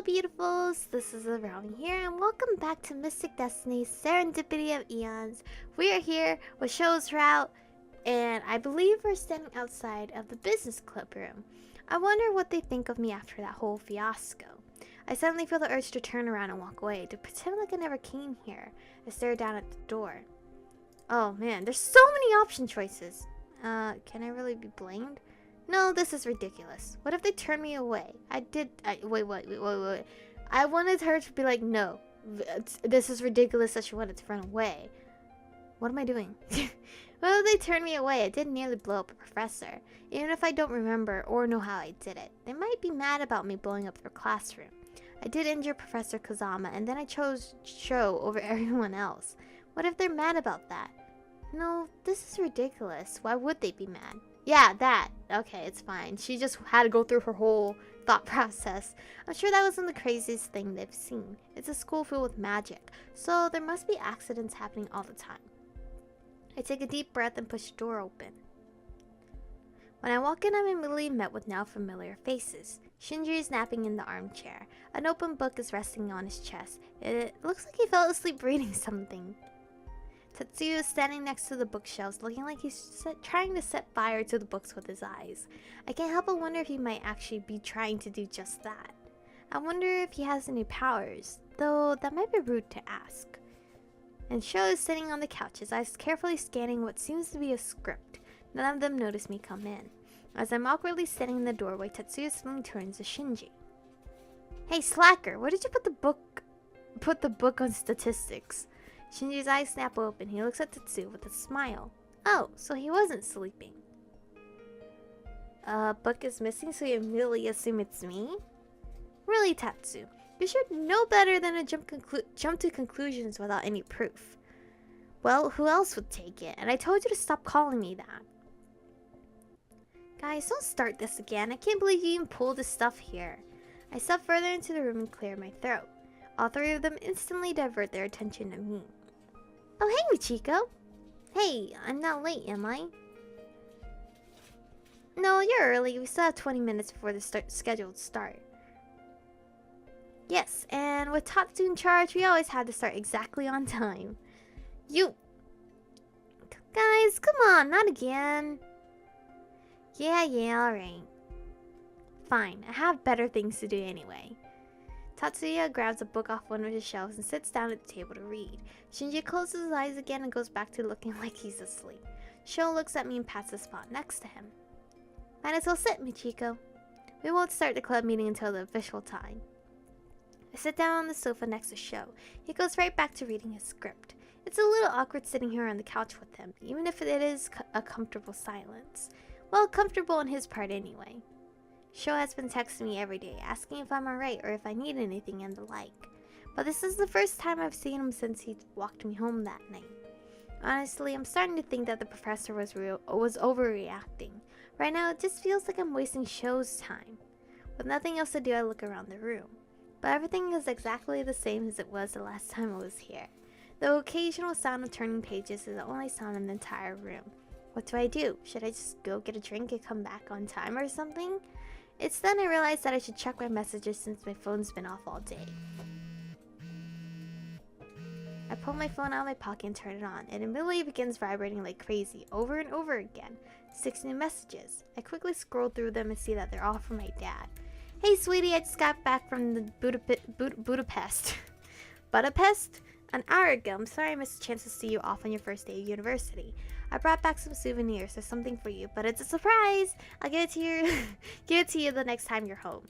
Hello beautifuls, this is Aromie here and welcome back to Mystic Destinies Serendipity of Aeons. We are here with Shou's route and I believe we're standing outside of the business club room. I wonder what they think of me after that whole fiasco. I suddenly feel the urge to turn around and walk away, to pretend like I never came here. I stare down at the door. Oh man, there's so many option choices. Can I really be blamed? No, this is ridiculous. What if they turn me away? Wait. I wanted her to be like, no, this is ridiculous that she wanted to run away. What am I doing? What if they turn me away? I did nearly blow up a professor. Even if I don't remember or know how I did it, they might be mad about me blowing up their classroom. I did injure Professor Kazama, and then I chose Shou over everyone else. What if they're mad about that? No, this is ridiculous. Why would they be mad? Yeah, that. Okay, it's fine. She just had to go through her whole thought process. I'm sure that wasn't the craziest thing they've seen. It's a school filled with magic, so there must be accidents happening all the time. I take a deep breath and push the door open. When I walk in, I'm immediately met with now familiar faces. Shinji is napping in the armchair. An open book is resting on his chest. It looks like he fell asleep reading something. Tetsuya is standing next to the bookshelves, looking like he's trying to set fire to the books with his eyes. I can't help but wonder if he might actually be trying to do just that. I wonder if he has any powers, though that might be rude to ask. And Shou is sitting on the couch, his eyes carefully scanning what seems to be a script. None of them notice me come in. As I'm awkwardly standing in the doorway, Tetsuya suddenly turns to Shinji. Hey slacker, where did you put the book on statistics? Shinji's eyes snap open. He looks at Tetsuya with a smile. Oh, so he wasn't sleeping. Book is missing, so you immediately assume it's me? Really, Tetsu? You should know better than to jump to conclusions without any proof. Well, who else would take it? And I told you to stop calling me that. Guys, don't start this again. I can't believe you even pulled this stuff here. I step further into the room and clear my throat. All three of them instantly divert their attention to me. Oh, hey, Michiko. Hey, I'm not late, am I? No, you're early. We still have 20 minutes before the scheduled start. Yes, and with Tatsu in charge, we always have to start exactly on time. You... Guys, come on, not again. Yeah, alright. Fine, I have better things to do anyway. Tatsuya grabs a book off one of his shelves and sits down at the table to read. Shinji closes his eyes again and goes back to looking like he's asleep. Shou looks at me and pats the spot next to him. Might as well sit, Michiko. We won't start the club meeting until the official time. I sit down on the sofa next to Shou. He goes right back to reading his script. It's a little awkward sitting here on the couch with him, even if it is a comfortable silence. Well, comfortable on his part anyway. Shou has been texting me every day, asking if I'm alright or if I need anything and the like. But this is the first time I've seen him since he walked me home that night. Honestly, I'm starting to think that the professor was overreacting. Right now, it just feels like I'm wasting Shou's time. With nothing else to do, I look around the room. But everything is exactly the same as it was the last time I was here. The occasional sound of turning pages is the only sound in the entire room. What do? Should I just go get a drink and come back on time or something? It's then I realized that I should check my messages since my phone's been off all day. I pull my phone out of my pocket and turn it on. It immediately begins vibrating like crazy, over and over again. 6 new messages. I quickly scroll through them and see that they're all from my dad. Hey sweetie, I just got back from the Budapest. Budapest? An hour ago. I'm sorry I missed a chance to see you off on your first day of university. I brought back some souvenirs or something for you, but it's a surprise. I'll give it to you the next time you're home.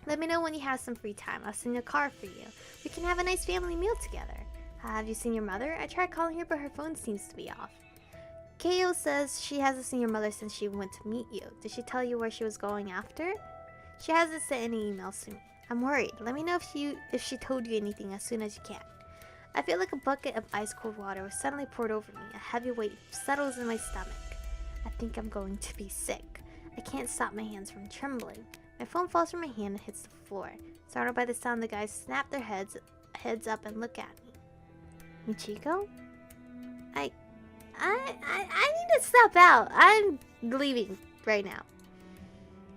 Let me know when you have some free time. I'll send a car for you. We can have a nice family meal together. Have you seen your mother? I tried calling her, but her phone seems to be off. Ko says she hasn't seen your mother since she went to meet you. Did she tell you where she was going after? She hasn't sent any emails to me. I'm worried. Let me know if she told you anything as soon as you can. I feel like a bucket of ice-cold water was suddenly poured over me. A heavy weight settles in my stomach. I think I'm going to be sick. I can't stop my hands from trembling. My phone falls from my hand and hits the floor. Startled by the sound, the guys snap their heads up and look at me. Michiko? I need to step out. I'm leaving right now.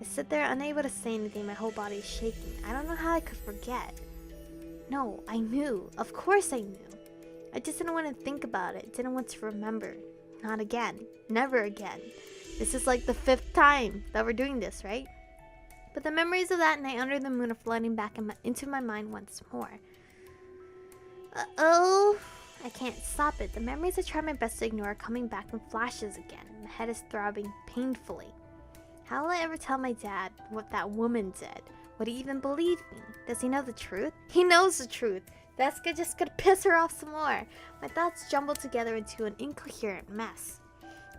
I sit there unable to say anything, my whole body is shaking. I don't know how I could forget. No, I knew. Of course I knew. I just didn't want to think about it, didn't want to remember. Not again. Never again. This is like the 5th time that we're doing this, right? But the memories of that night under the moon are flooding back into my mind once more. Uh-oh. I can't stop it. The memories I try my best to ignore are coming back in flashes again. My head is throbbing painfully. How will I ever tell my dad what that woman did? Would he even believe me? Does he know the truth? He knows the truth. That's just gonna piss her off some more. My thoughts jumble together into an incoherent mess.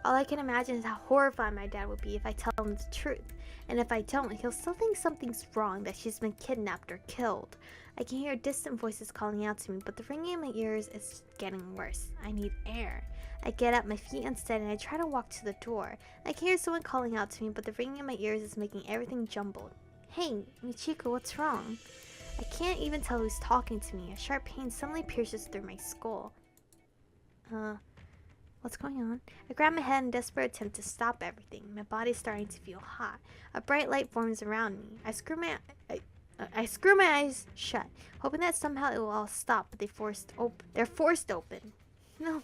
All I can imagine is how horrified my dad would be if I tell him the truth. And if I don't, he'll still think something's wrong, that she's been kidnapped or killed. I can hear distant voices calling out to me, but the ringing in my ears is getting worse. I need air. I get up, my feet unsteady, and I try to walk to the door. I can hear someone calling out to me, but the ringing in my ears is making everything jumbled. Hey, Michiko, what's wrong? I can't even tell who's talking to me. A sharp pain suddenly pierces through my skull. What's going on? I grab my head in a desperate attempt to stop everything. My body's starting to feel hot. A bright light forms around me. I screw my eyes shut, hoping that somehow it will all stop, but they're forced open. No.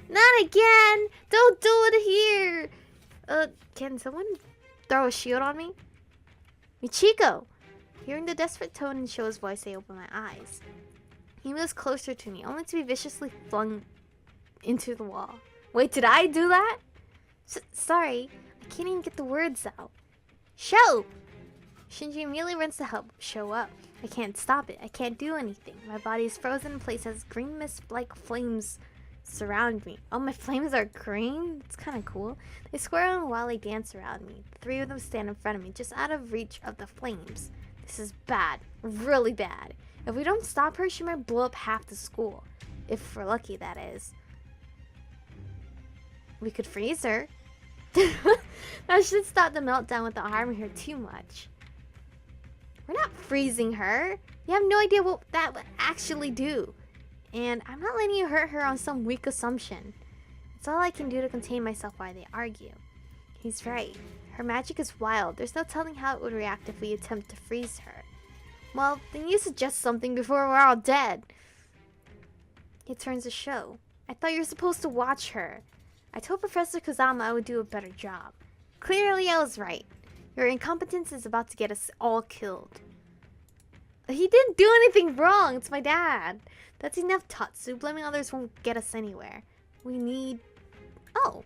Not again! Don't do it here! Can someone throw a shield on me? Michiko! Hearing the desperate tone in Shou's voice, I open my eyes. He moves closer to me, only to be viciously flung into the wall. Wait, did I do that? Sorry, I can't even get the words out. Shou! Shinji immediately runs to help Shou up. I can't stop it. I can't do anything. My body is frozen in place as green mist-like flames surround me. Oh, my flames are green? It's kind of cool. They square on while they dance around me. 3 of them stand in front of me, just out of reach of the flames. This is bad. Really bad. If we don't stop her, she might blow up half the school. If we're lucky, that is. We could freeze her. That should stop the meltdown without harming her too much. We're not freezing her. You have no idea what that would actually do. And I'm not letting you hurt her on some weak assumption. It's all I can do to contain myself while they argue. He's right. Her magic is wild. There's no telling how it would react if we attempt to freeze her. Well, then you suggest something before we're all dead. He turns to Shou. I thought you were supposed to watch her. I told Professor Kazama I would do a better job. Clearly I was right. Your incompetence is about to get us all killed. He didn't do anything wrong. It's my dad. That's enough, Tatsu. Blaming others won't get us anywhere. We need... Oh.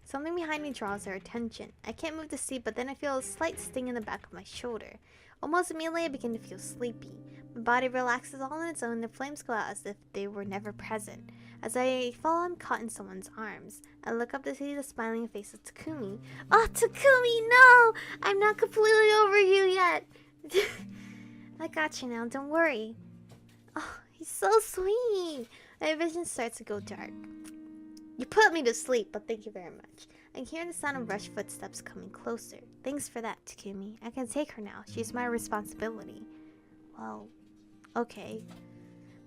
Something behind me draws their attention. I can't move the seat, but then I feel a slight sting in the back of my shoulder. Almost immediately, I begin to feel sleepy. My body relaxes all on its own, and the flames go out as if they were never present. As I fall, I'm caught in someone's arms. I look up to see the smiling face of Takumi. Oh, Takumi, no! I'm not completely over you yet. I got you now, don't worry. Oh, he's so sweet. My vision starts to go dark. You put me to sleep, but thank you very much. I can hear the sound of rushed footsteps coming closer. Thanks for that, Takumi. I can take her now. She's my responsibility. Well, okay.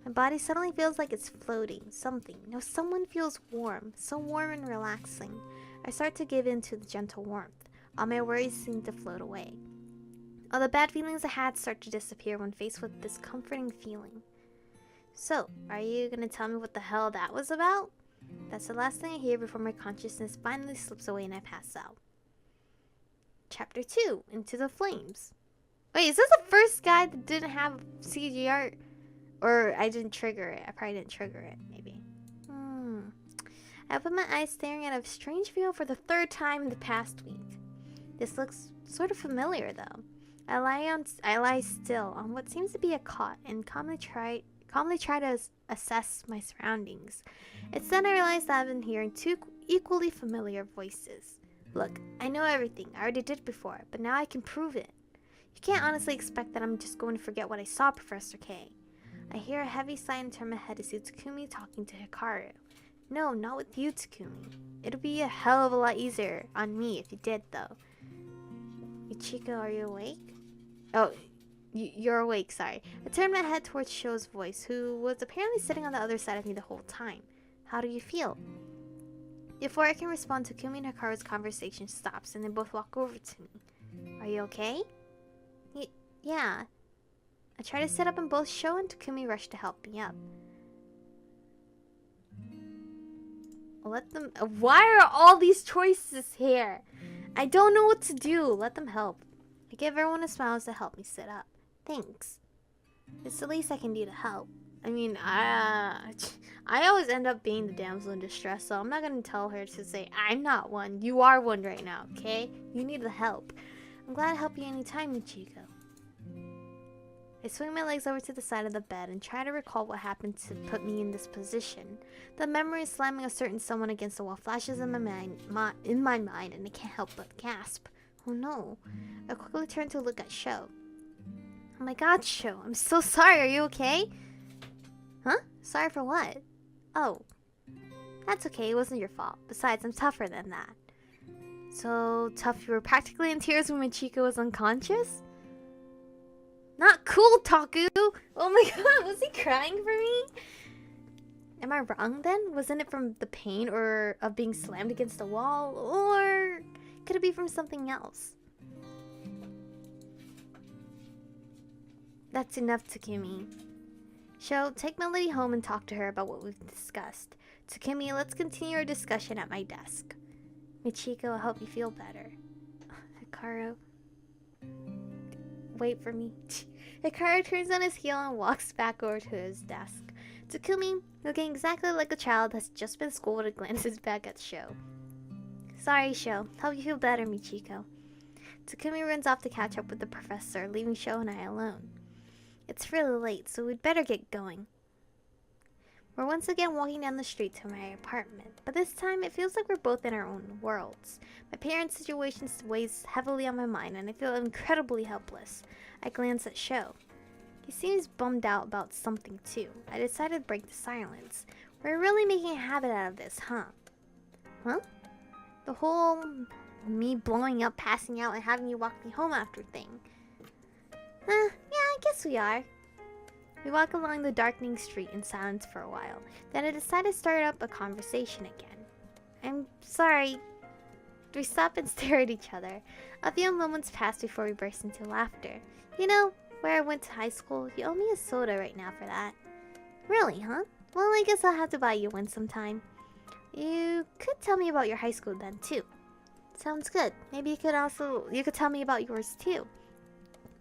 My body suddenly feels like it's floating. Something. No, someone feels warm. So warm and relaxing. I start to give in to the gentle warmth. All my worries seem to float away. All the bad feelings I had start to disappear when faced with this comforting feeling. So, are you gonna tell me what the hell that was about? That's the last thing I hear before my consciousness finally slips away and I pass out. Chapter 2, Into the Flames. Wait, is this the first guy that didn't have CG art? Or I didn't trigger it. I probably didn't trigger it, maybe. I open my eyes staring at a strange view for the 3rd time in the past week. This looks sort of familiar though. I lie still on what seems to be a cot and calmly try to assess my surroundings. It's then I realize that I've been hearing 2 equally familiar voices. Look, I know everything. I already did before, but now I can prove it. You can't honestly expect that I'm just going to forget what I saw, Professor K. I hear a heavy sigh and turn my head to see Takumi talking to Hikaru. No, not with you, Takumi. It'll be a hell of a lot easier on me if you did, though. Michiko, are you awake? Oh, you're awake, sorry. I turned my head towards Shou's voice, who was apparently sitting on the other side of me the whole time. How do you feel? Before I can respond, Takumi and Hikaru's conversation stops, and they both walk over to me. Are you okay? Yeah. I tried to sit up and both Shou and Takumi rushed to help me up. Let them... Why are all these choices here? I don't know what to do. Let them help. I give everyone a smile to help me sit up. Thanks. It's the least I can do to help. I mean, I always end up being the damsel in distress, so I'm not gonna tell her to say, I'm not one. You are one right now, okay? You need the help. I'm glad to help you anytime, Michiko. I swing my legs over to the side of the bed and try to recall what happened to put me in this position. The memory of slamming a certain someone against the wall flashes in my mind, and I can't help but gasp. Oh no. I quickly turn to look at Shou. Oh my god, Shou, I'm so sorry. Are you okay? Huh? Sorry for what? Oh. That's okay, it wasn't your fault. Besides, I'm tougher than that. So tough you were practically in tears when Michiko was unconscious? Not cool, Taku! Oh my god, was he crying for me? Am I wrong then? Wasn't it from the pain or of being slammed against the wall? Or could it be from something else? That's enough, Takumi. Shou, take Melody home and talk to her about what we've discussed. Takumi, let's continue our discussion at my desk. Michiko, I'll help you feel better. Hikaru. Wait for me. Hikaru turns on his heel and walks back over to his desk. Takumi, looking exactly like a child, has just been scolded, glances back at Shou. Sorry, Shou. Help you feel better, Michiko. Takumi runs off to catch up with the professor, leaving Shou and I alone. It's really late, so we'd better get going. We're once again walking down the street to my apartment, but this time it feels like we're both in our own worlds. My parents' situation weighs heavily on my mind, and I feel incredibly helpless. I glance at Shou. He seems bummed out about something too. I decided to break the silence. We're really making a habit out of this, huh? Huh? The whole me blowing up, passing out, and having you walk me home after thing. Yeah, I guess we are. We walk along the darkening street in silence for a while. Then I decided to start up a conversation again. I'm sorry. We stop and stare at each other. A few moments pass before we burst into laughter. You know, where I went to high school, you owe me a soda right now for that. Really, huh? Well, I guess I'll have to buy you one sometime. You could tell me about your high school then, too. Sounds good. Maybe you could tell me about yours, too.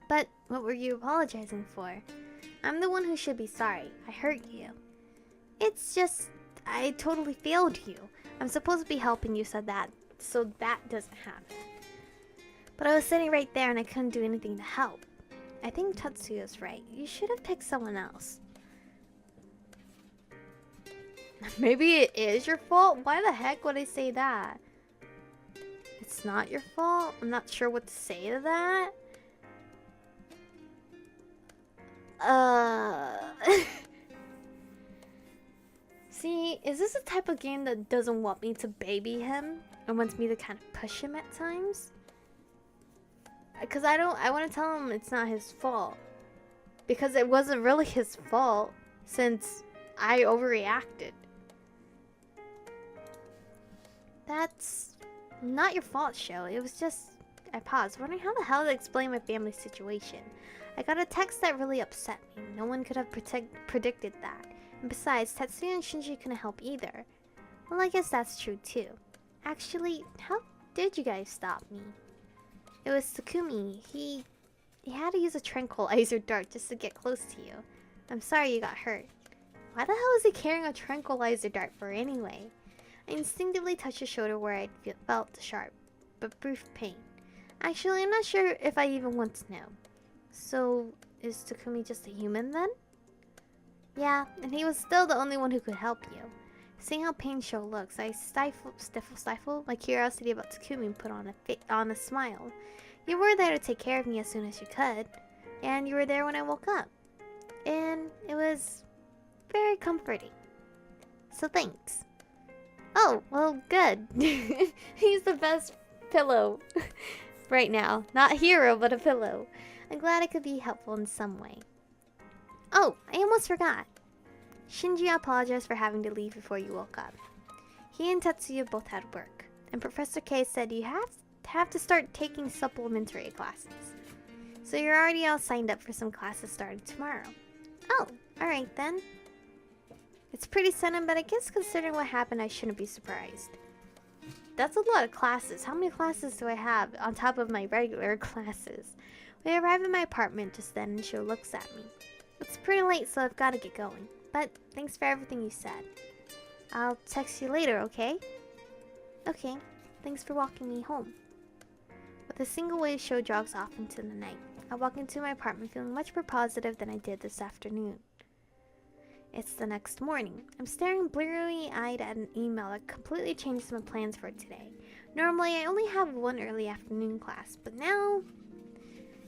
But what were you apologizing for? I'm the one who should be sorry. I hurt you. It's just, I totally failed you. I'm supposed to be helping you so that doesn't happen. But I was sitting right there and I couldn't do anything to help. I think Tatsuya's right. You should have picked someone else. Maybe it is your fault? Why the heck would I say that? It's not your fault? I'm not sure what to say to that. See, is this a type of game that doesn't want me to baby him and wants me to kind of push him at times? Because I want to tell him it's not his fault. Because it wasn't really his fault since I overreacted. That's not your fault, Shou. It was just, I paused, wondering how the hell to explain my family's situation. I got a text that really upset me. No one could have predicted that. And besides, Tetsuya and Shinji couldn't help either. Well, I guess that's true too. Actually, how did you guys stop me? It was Takumi. He had to use a tranquilizer dart just to get close to you. I'm sorry you got hurt. Why the hell is he carrying a tranquilizer dart for anyway? I instinctively touched his shoulder where I felt the sharp but brief pain. Actually, I'm not sure if I even want to know. So, is Takumi just a human then? Yeah, and he was still the only one who could help you. Seeing how pained Shou looks, I stifle my curiosity about Takumi and put on a smile. You were there to take care of me as soon as you could, and you were there when I woke up. And it was very comforting. So thanks. Oh, well, good. He's the best pillow right now. Not hero, but a pillow. I'm glad I could be helpful in some way. Oh, I almost forgot. Shinji apologized for having to leave before you woke up. He and Tetsuya both had work, and Professor K said you have have to start taking supplementary classes. So you're already all signed up for some classes starting tomorrow. Oh, alright then. It's pretty sudden, but I guess considering what happened, I shouldn't be surprised. That's a lot of classes. How many classes do I have on top of my regular classes? We arrive at my apartment just then, and Shou looks at me. It's pretty late, so I've got to get going. But thanks for everything you said. I'll text you later, okay? Okay. Thanks for walking me home. With a single wave, Shou jogs off into the night. I walk into my apartment feeling much more positive than I did this afternoon. It's the next morning. I'm staring bleary-eyed at an email that completely changes my plans for today. Normally, I only have one early afternoon class, but now...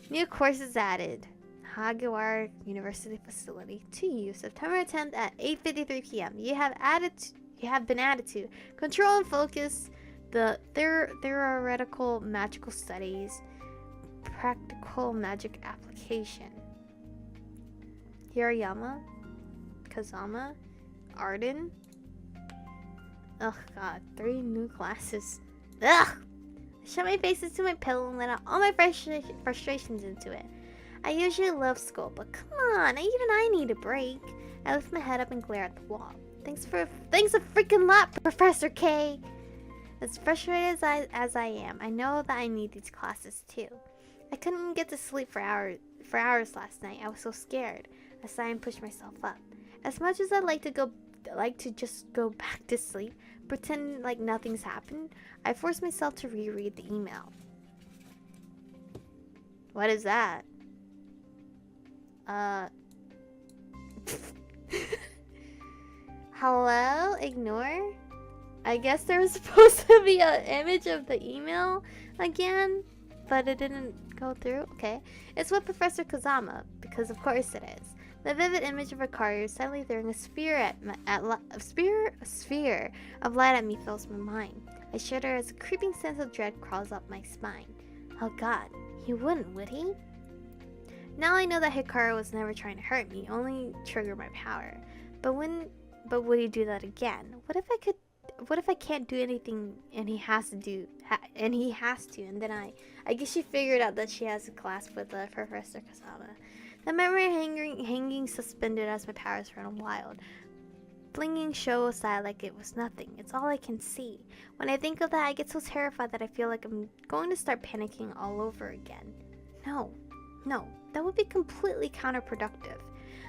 New courses added. Hagiwara University Facility to you, September 10th at 8:53 p.m. You have been added to Control and Focus, the Theoretical Magical Studies, Practical Magic Application. Hirayama, Kazama, Arden. Oh god, 3 new classes. Ugh! I shut my face into my pillow and let out all my frustrations into it. I usually love school, but come on, even I need a break. I lift my head up and glare at the wall. Thanks a freaking lot, Professor K! As frustrated as I am, I know that I need these classes too. I couldn't get to sleep for hours last night. I was so scared. I sighed and pushed myself up. As much as I'd like to just go back to sleep, pretend like nothing's happened, I forced myself to reread the email. What is that? Hello? Ignore? I guess there was supposed to be an image of the email again, but it didn't go through. Okay. It's with Professor Kazama, because of course it is. The vivid image of Hikaru suddenly throwing a sphere of light at me fills my mind. I shudder as a creeping sense of dread crawls up my spine. Oh god, he wouldn't, would he? Now I know that Hikaru was never trying to hurt me, only trigger my power. But would he do that again? What if I can't do anything and he has to and then I guess she figured out that she has a class with Professor Kazama. The memory hanging suspended as my powers run wild. Flinging Shou aside like it was nothing. It's all I can see. When I think of that, I get so terrified that I feel like I'm going to start panicking all over again. No, that would be completely counterproductive.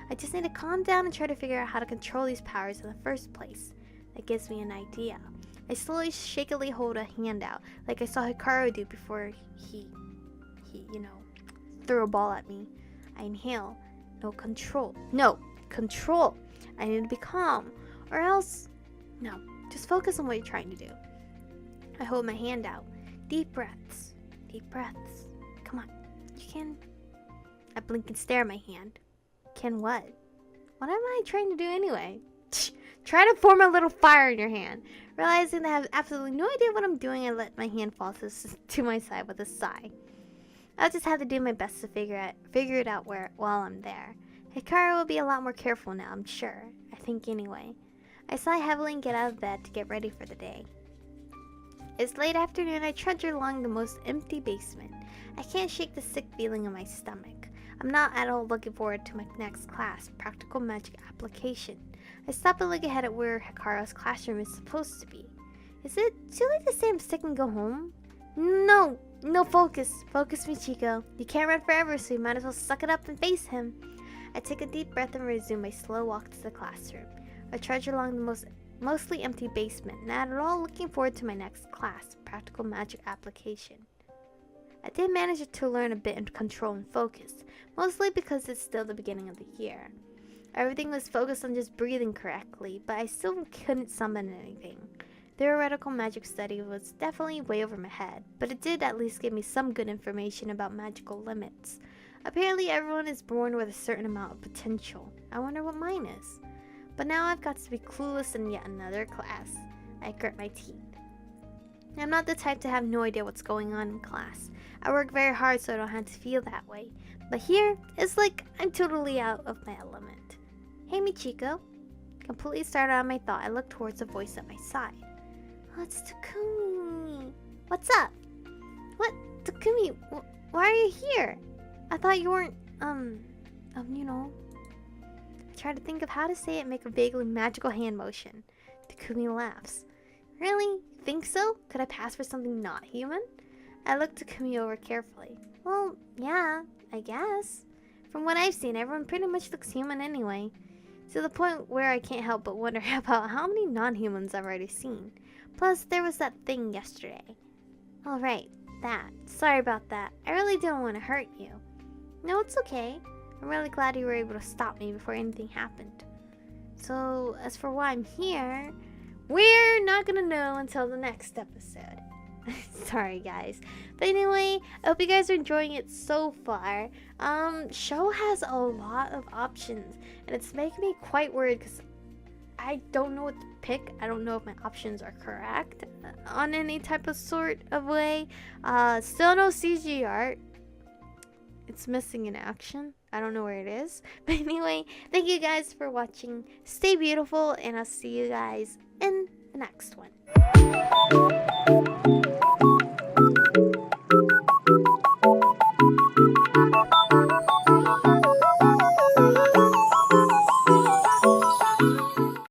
I just need to calm down and try to figure out how to control these powers in the first place. That gives me an idea. I slowly, shakily hold a hand out, like I saw Hikaru do before he threw a ball at me. I inhale. No, control. I need to be calm, or else... No, just focus on what you're trying to do. I hold my hand out. Deep breaths. Come on, you can... I blink and stare at my hand. Can what? What am I trying to do anyway? Try to form a little fire in your hand. Realizing that I have absolutely no idea what I'm doing, I let my hand fall to my side with a sigh. I'll just have to do my best to figure it out while I'm there. Hikaru will be a lot more careful now, I'm sure. I think anyway. I sigh heavily and get out of bed to get ready for the day. It's late afternoon. I trudge along the most empty basement. I can't shake the sick feeling in my stomach. I'm not at all looking forward to my next class, Practical Magic Application. I stop and look ahead at where Hikaru's classroom is supposed to be. Is it too late to say I'm sick and go home? No, focus, Michiko. You can't run forever, so you might as well suck it up and face him. I take a deep breath and resume my slow walk to the classroom. I trudge along the mostly empty basement, not at all looking forward to my next class, Practical Magic Application. I did manage to learn a bit in control and focus, mostly because it's still the beginning of the year. Everything was focused on just breathing correctly, but I still couldn't summon anything. Theoretical magic study was definitely way over my head, but it did at least give me some good information about magical limits. Apparently everyone is born with a certain amount of potential. I wonder what mine is. But now I've got to be clueless in yet another class. I grit my teeth. I'm not the type to have no idea what's going on in class. I work very hard so I don't have to feel that way. But here, it's like I'm totally out of my element. Hey Michiko. Completely started on my thought, I looked towards the voice at my side. Oh, it's Takumi. What's up? What? Takumi, why are you here? I thought you weren't, you know. I try to think of how to say it, make a vaguely magical hand motion. Takumi laughs. Really? Think so? Could I pass for something not human? I look Takumi over carefully. Well, yeah, I guess. From what I've seen, everyone pretty much looks human anyway. To the point where I can't help but wonder about how many non-humans I've already seen. Plus, there was that thing yesterday. Alright, that. Sorry about that. I really didn't want to hurt you. No, it's okay. I'm really glad you were able to stop me before anything happened. So, as for why I'm here, we're not gonna know until the next episode. Sorry guys. But anyway, I hope you guys are enjoying it so far. Shou has a lot of options, and it's making me quite worried because I don't know what to pick. I don't know if my options are correct on any type of sort of way. Still no CG art. It's missing in action. I don't know where it is. But anyway, thank you guys for watching. Stay beautiful, and I'll see you guys in the next one.